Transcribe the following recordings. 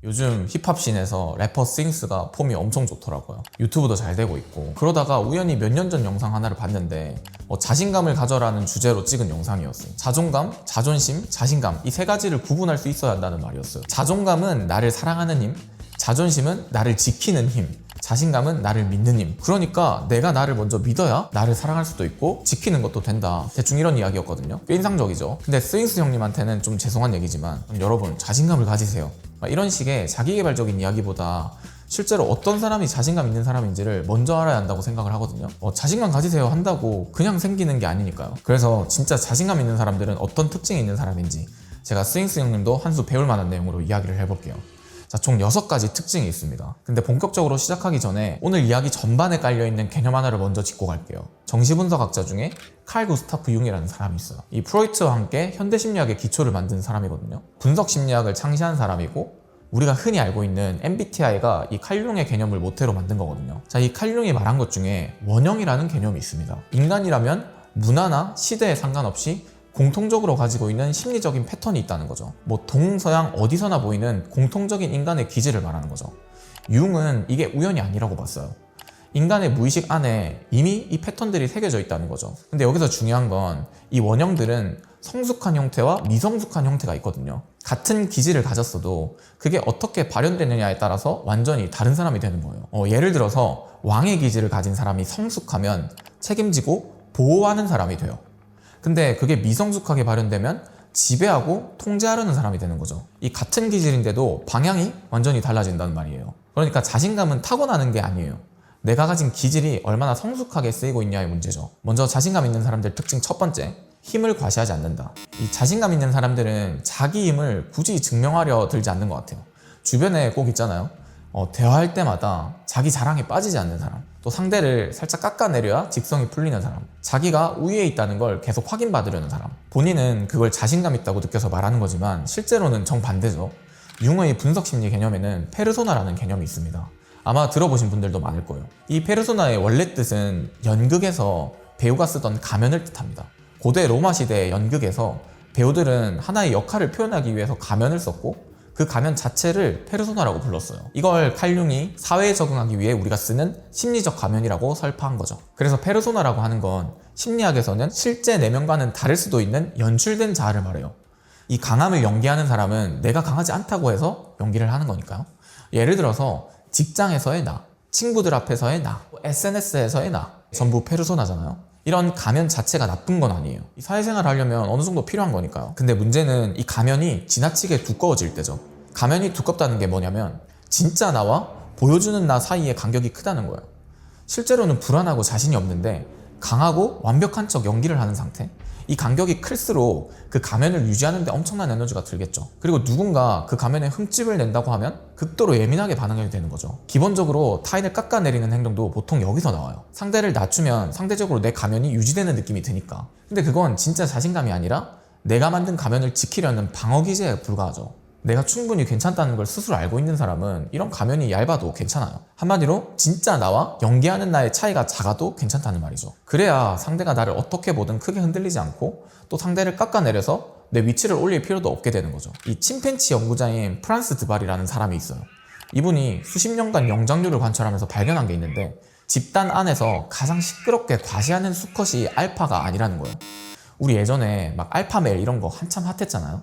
요즘 힙합씬에서 래퍼 스윙스가 폼이 엄청 좋더라고요. 유튜브도 잘 되고 있고, 그러다가 우연히 몇 년 전 영상 하나를 봤는데 자신감을 가져라는 주제로 찍은 영상이었어요. 자존감, 자존심, 자신감, 이 세 가지를 구분할 수 있어야 한다는 말이었어요. 자존감은 나를 사랑하는 힘, 자존심은 나를 지키는 힘, 자신감은 나를 믿는 힘. 그러니까 내가 나를 먼저 믿어야 나를 사랑할 수도 있고 지키는 것도 된다. 대충 이런 이야기였거든요. 꽤 인상적이죠. 근데 스윙스 형님한테는 좀 죄송한 얘기지만 여러분, 자신감을 가지세요. 이런 식의 자기개발적인 이야기보다 실제로 어떤 사람이 자신감 있는 사람인지를 먼저 알아야 한다고 생각을 하거든요. 자신감 가지세요 한다고 그냥 생기는 게 아니니까요. 그래서 진짜 자신감 있는 사람들은 어떤 특징이 있는 사람인지 제가 스윙스 형님도 한 수 배울 만한 내용으로 이야기를 해볼게요. 자, 총 6가지 특징이 있습니다. 근데 본격적으로 시작하기 전에 오늘 이야기 전반에 깔려있는 개념 하나를 먼저 짚고 갈게요. 정신분석학자 중에 칼 구스타프 융이라는 사람이 있어요. 이 프로이트와 함께 현대심리학의 기초를 만든 사람이거든요. 분석심리학을 창시한 사람이고 우리가 흔히 알고 있는 MBTI가 이 칼 융의 개념을 모태로 만든 거거든요. 자, 이 칼 융이 말한 것 중에 원형이라는 개념이 있습니다. 인간이라면 문화나 시대에 상관없이 공통적으로 가지고 있는 심리적인 패턴이 있다는 거죠. 동서양 어디서나 보이는 공통적인 인간의 기질을 말하는 거죠. 융은 이게 우연이 아니라고 봤어요. 인간의 무의식 안에 이미 이 패턴들이 새겨져 있다는 거죠. 근데 여기서 중요한 건 이 원형들은 성숙한 형태와 미성숙한 형태가 있거든요. 같은 기질을 가졌어도 그게 어떻게 발현되느냐에 따라서 완전히 다른 사람이 되는 거예요. 예를 들어서 왕의 기질을 가진 사람이 성숙하면 책임지고 보호하는 사람이 돼요. 근데 그게 미성숙하게 발현되면 지배하고 통제하려는 사람이 되는 거죠. 이 같은 기질인데도 방향이 완전히 달라진다는 말이에요. 그러니까 자신감은 타고나는 게 아니에요. 내가 가진 기질이 얼마나 성숙하게 쓰이고 있냐의 문제죠. 먼저 자신감 있는 사람들 특징 첫 번째, 힘을 과시하지 않는다. 이 자신감 있는 사람들은 자기 힘을 굳이 증명하려 들지 않는 것 같아요. 주변에 꼭 있잖아요. 대화할 때마다 자기 자랑에 빠지지 않는 사람, 또 상대를 살짝 깎아내려야 직성이 풀리는 사람, 자기가 우위에 있다는 걸 계속 확인받으려는 사람, 본인은 그걸 자신감 있다고 느껴서 말하는 거지만 실제로는 정반대죠. 융의 분석심리 개념에는 페르소나라는 개념이 있습니다. 아마 들어보신 분들도 많을 거예요. 이 페르소나의 원래 뜻은 연극에서 배우가 쓰던 가면을 뜻합니다. 고대 로마 시대의 연극에서 배우들은 하나의 역할을 표현하기 위해서 가면을 썼고 그 가면 자체를 페르소나라고 불렀어요. 이걸 칼 융이 사회에 적응하기 위해 우리가 쓰는 심리적 가면이라고 설파한 거죠. 그래서 페르소나라고 하는 건 심리학에서는 실제 내면과는 다를 수도 있는 연출된 자아를 말해요. 이 강함을 연기하는 사람은 내가 강하지 않다고 해서 연기를 하는 거니까요. 예를 들어서 직장에서의 나, 친구들 앞에서의 나, SNS에서의 나, 전부 페르소나잖아요. 이런 가면 자체가 나쁜 건 아니에요. 이 사회생활을 하려면 어느 정도 필요한 거니까요. 근데 문제는 이 가면이 지나치게 두꺼워질 때죠. 가면이 두껍다는 게 뭐냐면 진짜 나와 보여주는 나 사이의 간격이 크다는 거예요. 실제로는 불안하고 자신이 없는데 강하고 완벽한 척 연기를 하는 상태. 이 간격이 클수록 그 가면을 유지하는 데 엄청난 에너지가 들겠죠. 그리고 누군가 그 가면에 흠집을 낸다고 하면 극도로 예민하게 반응하게 되는 거죠. 기본적으로 타인을 깎아내리는 행동도 보통 여기서 나와요. 상대를 낮추면 상대적으로 내 가면이 유지되는 느낌이 드니까. 근데 그건 진짜 자신감이 아니라 내가 만든 가면을 지키려는 방어기제에 불과하죠. 내가 충분히 괜찮다는 걸 스스로 알고 있는 사람은 이런 가면이 얇아도 괜찮아요. 한마디로 진짜 나와 연기하는 나의 차이가 작아도 괜찮다는 말이죠. 그래야 상대가 나를 어떻게 보든 크게 흔들리지 않고 또 상대를 깎아내려서 내 위치를 올릴 필요도 없게 되는 거죠. 이 침팬치 연구자인 프란스 드발이라는 사람이 있어요. 이분이 수십 년간 영장류를 관찰하면서 발견한 게 있는데 집단 안에서 가장 시끄럽게 과시하는 수컷이 알파가 아니라는 거예요. 우리 예전에 막 알파메일 이런 거 한참 핫했잖아요.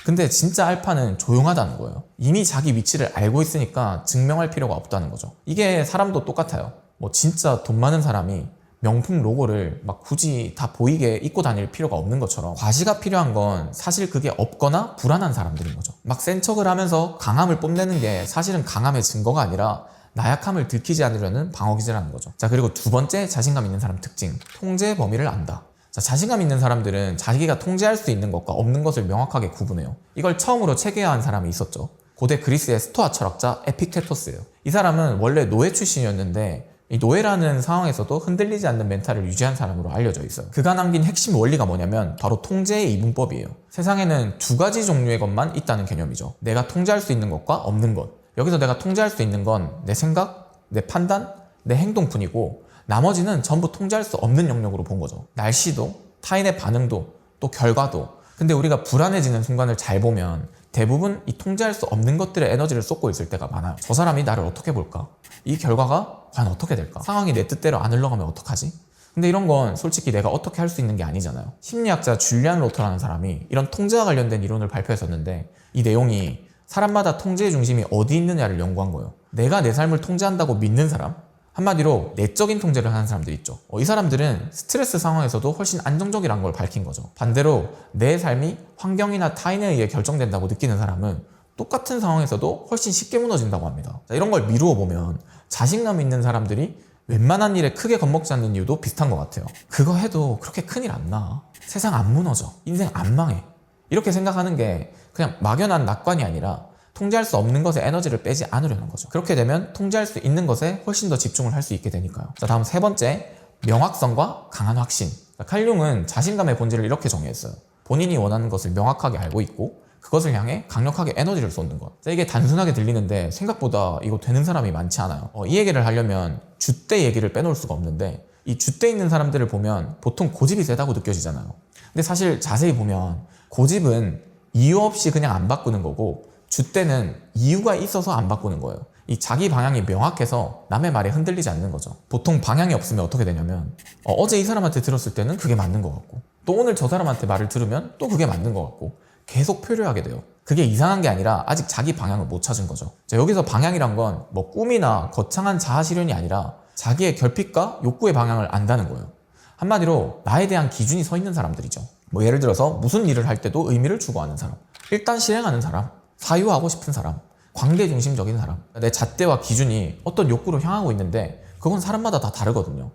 근데 진짜 알파는 조용하다는 거예요. 이미 자기 위치를 알고 있으니까 증명할 필요가 없다는 거죠. 이게 사람도 똑같아요. 진짜 돈 많은 사람이 명품 로고를 막 굳이 다 보이게 입고 다닐 필요가 없는 것처럼 과시가 필요한 건 사실 그게 없거나 불안한 사람들인 거죠. 막 센 척을 하면서 강함을 뽐내는 게 사실은 강함의 증거가 아니라 나약함을 들키지 않으려는 방어기제라는 거죠. 자, 그리고 두 번째 자신감 있는 사람 특징, 통제 범위를 안다. 자, 자신감 있는 사람들은 자기가 통제할 수 있는 것과 없는 것을 명확하게 구분해요. 이걸 처음으로 체계화한 사람이 있었죠. 고대 그리스의 스토아 철학자 에픽테토스예요. 이 사람은 원래 노예 출신이었는데 이 노예라는 상황에서도 흔들리지 않는 멘탈을 유지한 사람으로 알려져 있어요. 그가 남긴 핵심 원리가 뭐냐면 바로 통제의 이분법이에요. 세상에는 두 가지 종류의 것만 있다는 개념이죠. 내가 통제할 수 있는 것과 없는 것. 여기서 내가 통제할 수 있는 건 내 생각, 내 판단, 내 행동뿐이고 나머지는 전부 통제할 수 없는 영역으로 본 거죠. 날씨도, 타인의 반응도, 또 결과도. 근데 우리가 불안해지는 순간을 잘 보면 대부분 이 통제할 수 없는 것들에 에너지를 쏟고 있을 때가 많아요. 저 사람이 나를 어떻게 볼까? 이 결과가 과연 어떻게 될까? 상황이 내 뜻대로 안 흘러가면 어떡하지? 근데 이런 건 솔직히 내가 어떻게 할 수 있는 게 아니잖아요. 심리학자 줄리안 로터라는 사람이 이런 통제와 관련된 이론을 발표했었는데 이 내용이 사람마다 통제의 중심이 어디 있느냐를 연구한 거예요. 내가 내 삶을 통제한다고 믿는 사람, 한마디로 내적인 통제를 하는 사람들이 있죠. 이 사람들은 스트레스 상황에서도 훨씬 안정적이라는 걸 밝힌 거죠. 반대로 내 삶이 환경이나 타인에 의해 결정된다고 느끼는 사람은 똑같은 상황에서도 훨씬 쉽게 무너진다고 합니다. 이런 걸 미루어 보면 자신감 있는 사람들이 웬만한 일에 크게 겁먹지 않는 이유도 비슷한 것 같아요. 그거 해도 그렇게 큰일 안 나. 세상 안 무너져. 인생 안 망해. 이렇게 생각하는 게 그냥 막연한 낙관이 아니라 통제할 수 없는 것에 에너지를 빼지 않으려는 거죠. 그렇게 되면 통제할 수 있는 것에 훨씬 더 집중을 할 수 있게 되니까요. 자, 다음 세 번째, 명확성과 강한 확신. 칼 융은 자신감의 본질을 이렇게 정의했어요. 본인이 원하는 것을 명확하게 알고 있고 그것을 향해 강력하게 에너지를 쏟는 것. 자, 이게 단순하게 들리는데 생각보다 이거 되는 사람이 많지 않아요. 이 얘기를 하려면 줏대 얘기를 빼놓을 수가 없는데 이 줏대 있는 사람들을 보면 보통 고집이 세다고 느껴지잖아요. 근데 사실 자세히 보면 고집은 이유 없이 그냥 안 바꾸는 거고 줏대는 이유가 있어서 안 바꾸는 거예요. 이 자기 방향이 명확해서 남의 말에 흔들리지 않는 거죠. 보통 방향이 없으면 어떻게 되냐면 어제 이 사람한테 들었을 때는 그게 맞는 것 같고 또 오늘 저 사람한테 말을 들으면 또 그게 맞는 것 같고 계속 표류하게 돼요. 그게 이상한 게 아니라 아직 자기 방향을 못 찾은 거죠. 자, 여기서 방향이란 건 뭐 꿈이나 거창한 자아 실현이 아니라 자기의 결핍과 욕구의 방향을 안다는 거예요. 한마디로 나에 대한 기준이 서 있는 사람들이죠. 뭐 예를 들어서 무슨 일을 할 때도 의미를 추구하는 사람, 일단 실행하는 사람, 사유하고 싶은 사람, 관계 중심적인 사람. 내 잣대와 기준이 어떤 욕구로 향하고 있는데 그건 사람마다 다 다르거든요.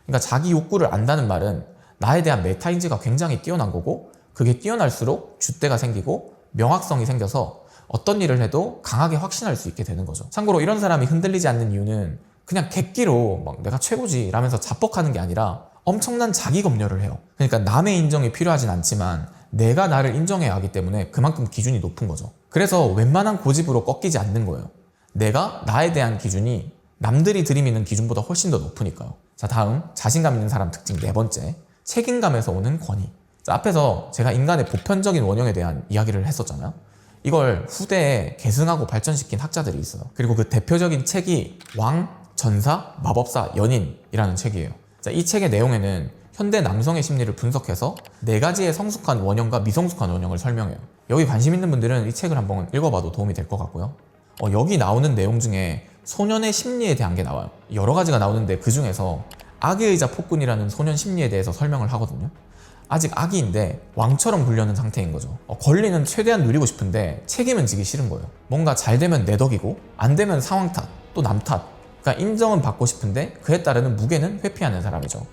그러니까 자기 욕구를 안다는 말은 나에 대한 메타인지가 굉장히 뛰어난 거고 그게 뛰어날수록 줏대가 생기고 명확성이 생겨서 어떤 일을 해도 강하게 확신할 수 있게 되는 거죠. 참고로 이런 사람이 흔들리지 않는 이유는 그냥 객기로 막 내가 최고지 라면서 자뻑하는 게 아니라 엄청난 자기 검열을 해요. 그러니까 남의 인정이 필요하진 않지만 내가 나를 인정해야 하기 때문에 그만큼 기준이 높은 거죠. 그래서 웬만한 고집으로 꺾이지 않는 거예요. 내가 나에 대한 기준이 남들이 들이미는 기준보다 훨씬 더 높으니까요. 자, 다음 자신감 있는 사람 특징 네 번째, 책임감에서 오는 권위. 자, 앞에서 제가 인간의 보편적인 원형에 대한 이야기를 했었잖아요. 이걸 후대에 계승하고 발전시킨 학자들이 있어요. 그리고 그 대표적인 책이 왕, 전사, 마법사, 연인이라는 책이에요. 자, 이 책의 내용에는 현대 남성의 심리를 분석해서 네 가지의 성숙한 원형과 미성숙한 원형을 설명해요. 여기 관심 있는 분들은 이 책을 한번 읽어봐도 도움이 될 것 같고요. 여기 나오는 내용 중에 소년의 심리에 대한 게 나와요. 여러 가지가 나오는데 그 중에서 아기의자 폭군이라는 소년 심리에 대해서 설명을 하거든요. 아직 아기인데 왕처럼 굴려는 상태인 거죠. 권리는 최대한 누리고 싶은데 책임은 지기 싫은 거예요. 뭔가 잘 되면 내 덕이고 안 되면 상황 탓, 또 남 탓. 그러니까 인정은 받고 싶은데 그에 따르는 무게는 회피하는 사람이죠.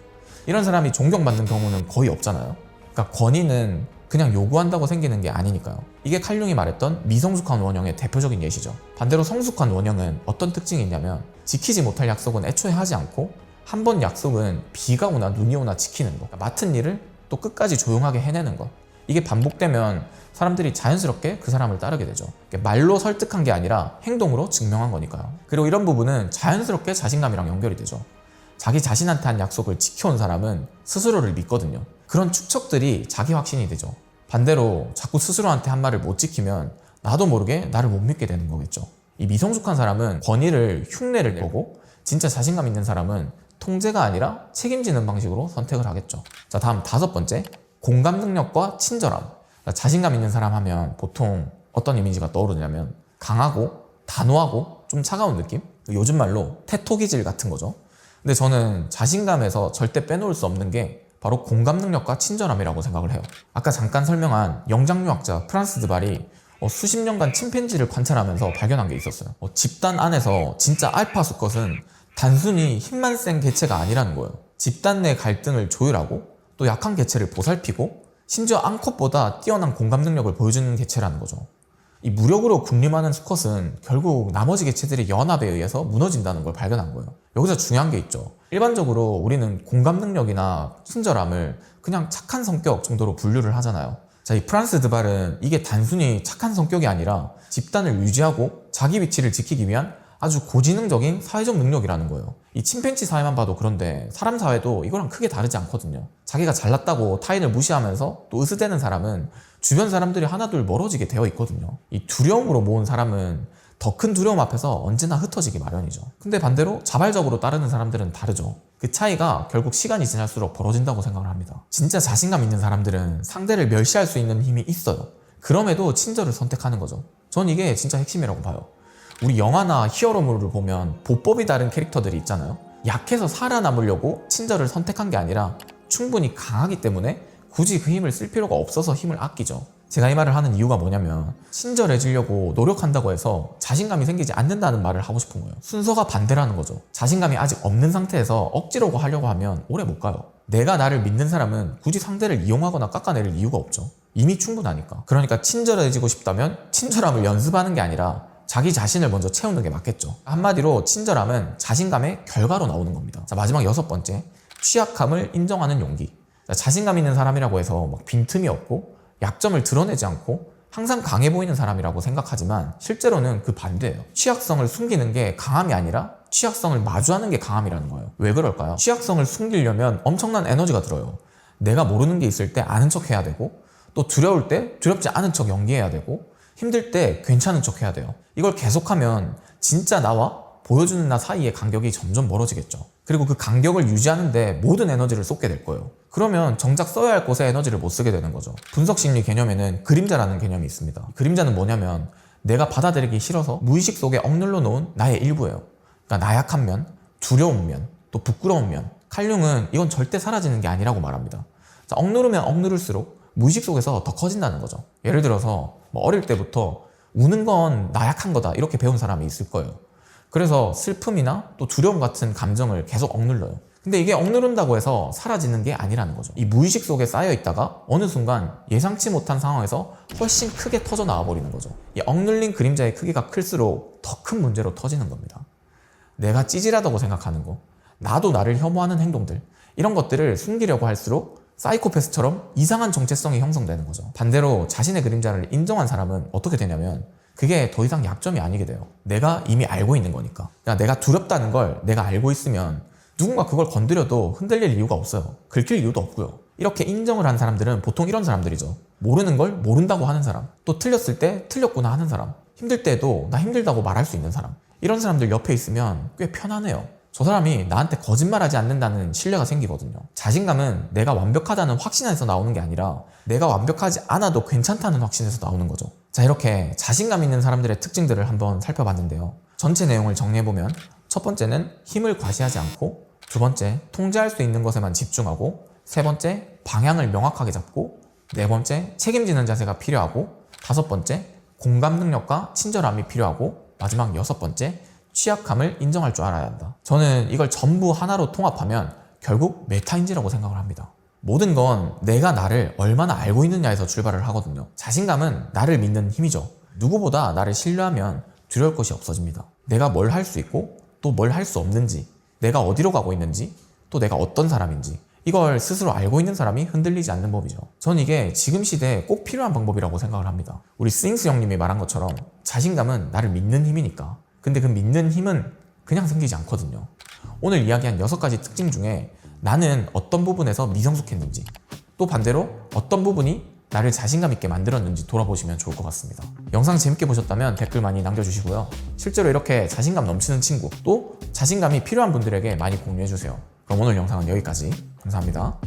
이런 사람이 존경받는 경우는 거의 없잖아요. 그러니까 권위는 그냥 요구한다고 생기는 게 아니니까요. 이게 칼 융이 말했던 미성숙한 원형의 대표적인 예시죠. 반대로 성숙한 원형은 어떤 특징이 있냐면 지키지 못할 약속은 애초에 하지 않고 한 번 약속은 비가 오나 눈이 오나 지키는 거. 그러니까 맡은 일을 또 끝까지 조용하게 해내는 것. 이게 반복되면 사람들이 자연스럽게 그 사람을 따르게 되죠. 말로 설득한 게 아니라 행동으로 증명한 거니까요. 그리고 이런 부분은 자연스럽게 자신감이랑 연결이 되죠. 자기 자신한테 한 약속을 지켜온 사람은 스스로를 믿거든요. 그런 축척들이 자기 확신이 되죠. 반대로 자꾸 스스로한테 한 말을 못 지키면 나도 모르게 나를 못 믿게 되는 거겠죠. 이 미성숙한 사람은 권위를 흉내를 내고 진짜 자신감 있는 사람은 통제가 아니라 책임지는 방식으로 선택을 하겠죠. 자, 다음 다섯 번째, 공감 능력과 친절함. 자신감 있는 사람 하면 보통 어떤 이미지가 떠오르냐면 강하고 단호하고 좀 차가운 느낌? 요즘 말로 태토기질 같은 거죠. 근데 저는 자신감에서 절대 빼놓을 수 없는 게 바로 공감 능력과 친절함이라고 생각을 해요. 아까 잠깐 설명한 영장류학자 프란스 드발이 수십 년간 침팬지를 관찰하면서 발견한 게 있었어요. 집단 안에서 진짜 알파 수컷은 단순히 힘만 센 개체가 아니라는 거예요. 집단 내 갈등을 조율하고 또 약한 개체를 보살피고 심지어 암컷보다 뛰어난 공감 능력을 보여주는 개체라는 거죠. 이 무력으로 군림하는 수컷은 결국 나머지 개체들의 연합에 의해서 무너진다는 걸 발견한 거예요. 여기서 중요한 게 있죠. 일반적으로 우리는 공감 능력이나 친절함을 그냥 착한 성격 정도로 분류를 하잖아요. 자, 이 프란스 드발은 이게 단순히 착한 성격이 아니라 집단을 유지하고 자기 위치를 지키기 위한 아주 고지능적인 사회적 능력이라는 거예요. 이 침팬지 사회만 봐도 그런데 사람 사회도 이거랑 크게 다르지 않거든요. 자기가 잘났다고 타인을 무시하면서 또 으스대는 사람은 주변 사람들이 하나둘 멀어지게 되어 있거든요. 이 두려움으로 모은 사람은 더 큰 두려움 앞에서 언제나 흩어지기 마련이죠. 근데 반대로 자발적으로 따르는 사람들은 다르죠. 그 차이가 결국 시간이 지날수록 벌어진다고 생각을 합니다. 진짜 자신감 있는 사람들은 상대를 멸시할 수 있는 힘이 있어요. 그럼에도 친절을 선택하는 거죠. 전 이게 진짜 핵심이라고 봐요. 우리 영화나 히어로물을 보면 보법이 다른 캐릭터들이 있잖아요. 약해서 살아남으려고 친절을 선택한 게 아니라 충분히 강하기 때문에 굳이 그 힘을 쓸 필요가 없어서 힘을 아끼죠. 제가 이 말을 하는 이유가 뭐냐면 친절해지려고 노력한다고 해서 자신감이 생기지 않는다는 말을 하고 싶은 거예요. 순서가 반대라는 거죠. 자신감이 아직 없는 상태에서 억지로 하려고 하면 오래 못 가요. 내가 나를 믿는 사람은 굳이 상대를 이용하거나 깎아내릴 이유가 없죠. 이미 충분하니까. 그러니까 친절해지고 싶다면 친절함을 연습하는 게 아니라 자기 자신을 먼저 채우는 게 맞겠죠. 한마디로 친절함은 자신감의 결과로 나오는 겁니다. 자, 마지막 6번째, 취약함을 인정하는 용기. 자, 자신감 있는 사람이라고 해서 막 빈틈이 없고 약점을 드러내지 않고 항상 강해 보이는 사람이라고 생각하지만 실제로는 그 반대예요. 취약성을 숨기는 게 강함이 아니라 취약성을 마주하는 게 강함이라는 거예요. 왜 그럴까요? 취약성을 숨기려면 엄청난 에너지가 들어요. 내가 모르는 게 있을 때 아는 척 해야 되고, 또 두려울 때 두렵지 않은 척 연기해야 되고, 힘들 때 괜찮은 척 해야 돼요. 이걸 계속하면 진짜 나와 보여주는 나 사이의 간격이 점점 멀어지겠죠. 그리고 그 간격을 유지하는데 모든 에너지를 쏟게 될 거예요. 그러면 정작 써야 할 곳에 에너지를 못 쓰게 되는 거죠. 분석심리 개념에는 그림자라는 개념이 있습니다. 그림자는 뭐냐면 내가 받아들이기 싫어서 무의식 속에 억눌러 놓은 나의 일부예요. 그러니까 나약한 면, 두려운 면, 또 부끄러운 면. 칼융은 이건 절대 사라지는 게 아니라고 말합니다. 자, 억누르면 억누를수록 무의식 속에서 더 커진다는 거죠. 예를 들어서 어릴 때부터 우는 건 나약한 거다 이렇게 배운 사람이 있을 거예요. 그래서 슬픔이나 또 두려움 같은 감정을 계속 억눌러요. 근데 이게 억누른다고 해서 사라지는 게 아니라는 거죠. 이 무의식 속에 쌓여 있다가 어느 순간 예상치 못한 상황에서 훨씬 크게 터져 나와 버리는 거죠. 이 억눌린 그림자의 크기가 클수록 더 큰 문제로 터지는 겁니다. 내가 찌질하다고 생각하는 거, 나도 나를 혐오하는 행동들, 이런 것들을 숨기려고 할수록 사이코패스처럼 이상한 정체성이 형성되는 거죠. 반대로 자신의 그림자를 인정한 사람은 어떻게 되냐면 그게 더 이상 약점이 아니게 돼요. 내가 이미 알고 있는 거니까. 그러니까 내가 두렵다는 걸 내가 알고 있으면 누군가 그걸 건드려도 흔들릴 이유가 없어요. 긁힐 이유도 없고요. 이렇게 인정을 한 사람들은 보통 이런 사람들이죠. 모르는 걸 모른다고 하는 사람, 또 틀렸을 때 틀렸구나 하는 사람, 힘들 때도 나 힘들다고 말할 수 있는 사람, 이런 사람들 옆에 있으면 꽤 편안해요. 저 사람이 나한테 거짓말하지 않는다는 신뢰가 생기거든요. 자신감은 내가 완벽하다는 확신에서 나오는 게 아니라 내가 완벽하지 않아도 괜찮다는 확신에서 나오는 거죠. 자, 이렇게 자신감 있는 사람들의 특징들을 한번 살펴봤는데요. 전체 내용을 정리해보면 첫 번째는 힘을 과시하지 않고, 두 번째 통제할 수 있는 것에만 집중하고, 세 번째 방향을 명확하게 잡고, 네 번째 책임지는 자세가 필요하고, 다섯 번째 공감 능력과 친절함이 필요하고, 마지막 여섯 번째 취약함을 인정할 줄 알아야 한다. 저는 이걸 전부 하나로 통합하면 결국 메타인지라고 생각을 합니다. 모든 건 내가 나를 얼마나 알고 있느냐에서 출발을 하거든요. 자신감은 나를 믿는 힘이죠. 누구보다 나를 신뢰하면 두려울 것이 없어집니다. 내가 뭘 할 수 있고 또 뭘 할 수 없는지, 내가 어디로 가고 있는지, 또 내가 어떤 사람인지, 이걸 스스로 알고 있는 사람이 흔들리지 않는 법이죠. 전 이게 지금 시대에 꼭 필요한 방법이라고 생각을 합니다. 우리 스윙스 형님이 말한 것처럼 자신감은 나를 믿는 힘이니까. 근데 그 믿는 힘은 그냥 생기지 않거든요. 오늘 이야기한 6가지 특징 중에 나는 어떤 부분에서 미성숙했는지, 또 반대로 어떤 부분이 나를 자신감 있게 만들었는지 돌아보시면 좋을 것 같습니다. 영상 재밌게 보셨다면 댓글 많이 남겨주시고요. 실제로 이렇게 자신감 넘치는 친구, 또 자신감이 필요한 분들에게 많이 공유해주세요. 그럼 오늘 영상은 여기까지. 감사합니다.